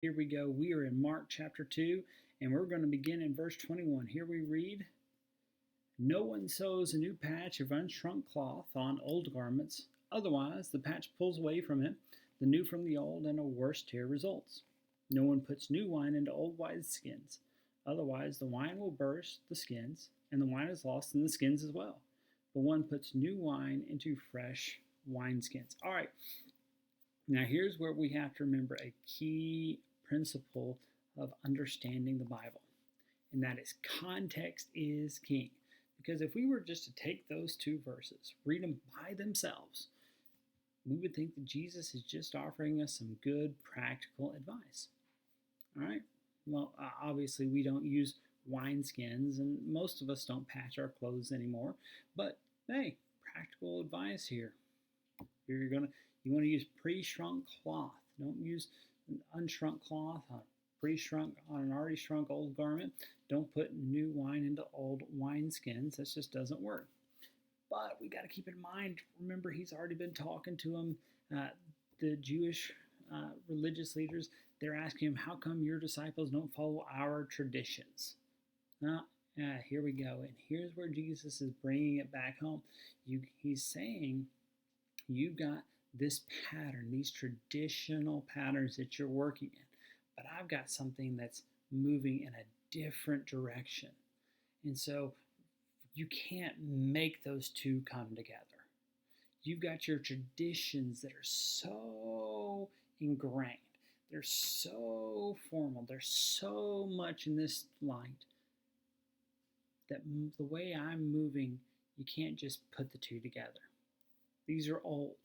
Here we go. We are in Mark chapter 2, and we're going to begin in verse 21. Here we read, "No one sews a new patch of unshrunk cloth on old garments. Otherwise, the patch pulls away from it, the new from the old, and a worse tear results. No one puts new wine into old wineskins. Otherwise, the wine will burst the skins, and the wine is lost in the skins as well. But one puts new wine into fresh wineskins." All right, now here's where we have to remember a key principle of understanding the Bible, and that is context is king. Because if we were just to take those two verses, read them by themselves, we would think that Jesus is just offering us some good practical advice. All right? Well, obviously, we don't use wineskins, and most of us don't patch our clothes anymore. But hey, practical advice here. You want to use pre-shrunk cloth. Don't use an unshrunk cloth on pre-shrunk on an already shrunk old garment. Don't put new wine into old wineskins. That just doesn't work. But we got to keep in mind, remember, he's already been talking to them. The Jewish religious leaders, they're asking him, how come your disciples don't follow our traditions? Now, here we go. And here's where Jesus is bringing it back home. He's saying, you've got this pattern, these traditional patterns that you're working in, but I've got something that's moving in a different direction. And so you can't make those two come together. You've got your traditions that are so ingrained, they're so formal, they're so much in this light that the way I'm moving, you can't just put the two together. These are old.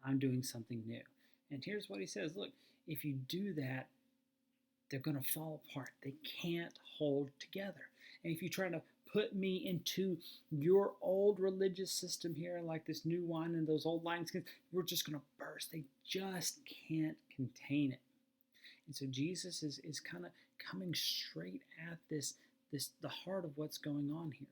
I'm doing something new. And here's what he says. Look, if you do that, they're going to fall apart. They can't hold together. And if you try to put me into your old religious system here, like this new wine and those old wineskins, we're just going to burst. They just can't contain it. And so Jesus is kind of coming straight at the heart of what's going on here.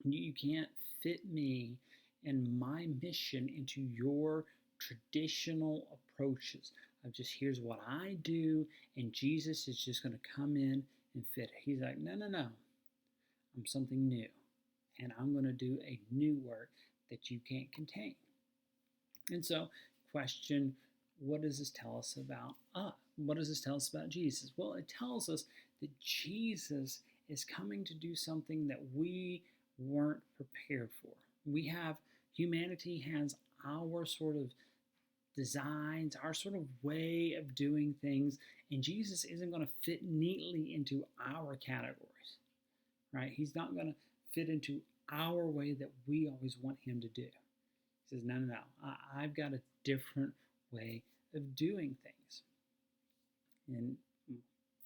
You can't fit me and my mission into your traditional approaches of just here's what I do, and Jesus is just going to come in and fit it. He's like, no, I'm something new, and I'm going to do a new work that you can't contain. And so, question, what does this tell us about us? What does this tell us about Jesus? Well, it tells us that Jesus is coming to do something that we weren't prepared for. Humanity has our sort of designs, our sort of way of doing things, and Jesus isn't going to fit neatly into our categories, right? He's not going to fit into our way that we always want him to do. He says, no, I've got a different way of doing things. And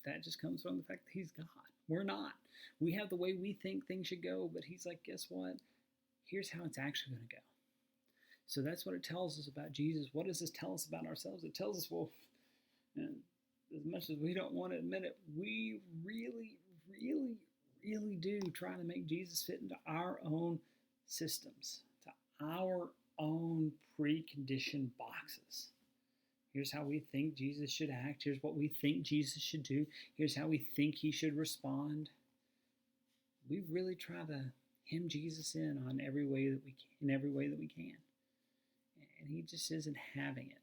that just comes from the fact that he's God. We're not. We have the way we think things should go, but he's like, guess what? Here's how it's actually going to go. So that's what it tells us about Jesus. What does this tell us about ourselves? It tells us, well, and as much as we don't want to admit it, we really, really, really do try to make Jesus fit into our own systems, to our own preconditioned boxes. Here's how we think Jesus should act. Here's what we think Jesus should do. Here's how we think he should respond. We really try to hem Jesus in on every way that we can, in every way that we can. And he just isn't having it.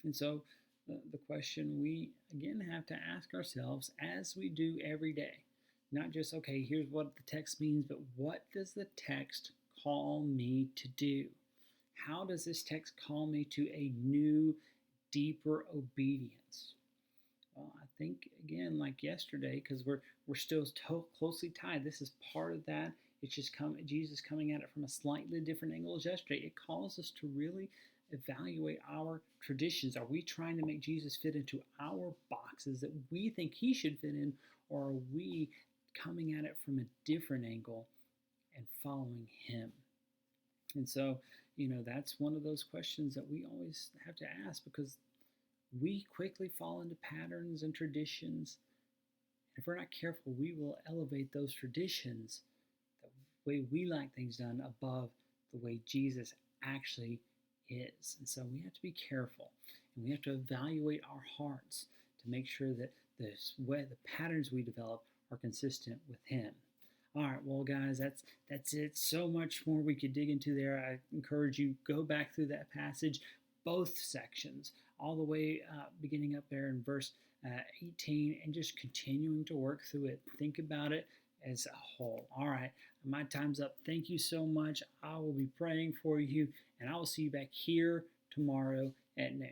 And so the question we, again, have to ask ourselves, as we do every day, not just, okay, here's what the text means, but what does the text call me to do? How does this text call me to a new, deeper obedience? Well, I think, again, like yesterday, because we're still closely tied, this is part of that. It's just Jesus coming at it from a slightly different angle as yesterday. It calls us to really evaluate our traditions. Are we trying to make Jesus fit into our boxes that we think he should fit in, or are we coming at it from a different angle and following him? And so, that's one of those questions that we always have to ask, because we quickly fall into patterns and traditions. If we're not careful, we will elevate those traditions, the way we like things done, above the way Jesus actually is. And so we have to be careful, and we have to evaluate our hearts to make sure that the patterns we develop are consistent with Him. All right, well, guys, that's it. So much more we could dig into there. I encourage you go back through that passage, both sections, all the way beginning up there in verse 18, and just continuing to work through it. Think about it as a whole. All right, my time's up. Thank you so much. I will be praying for you, and I will see you back here tomorrow at noon.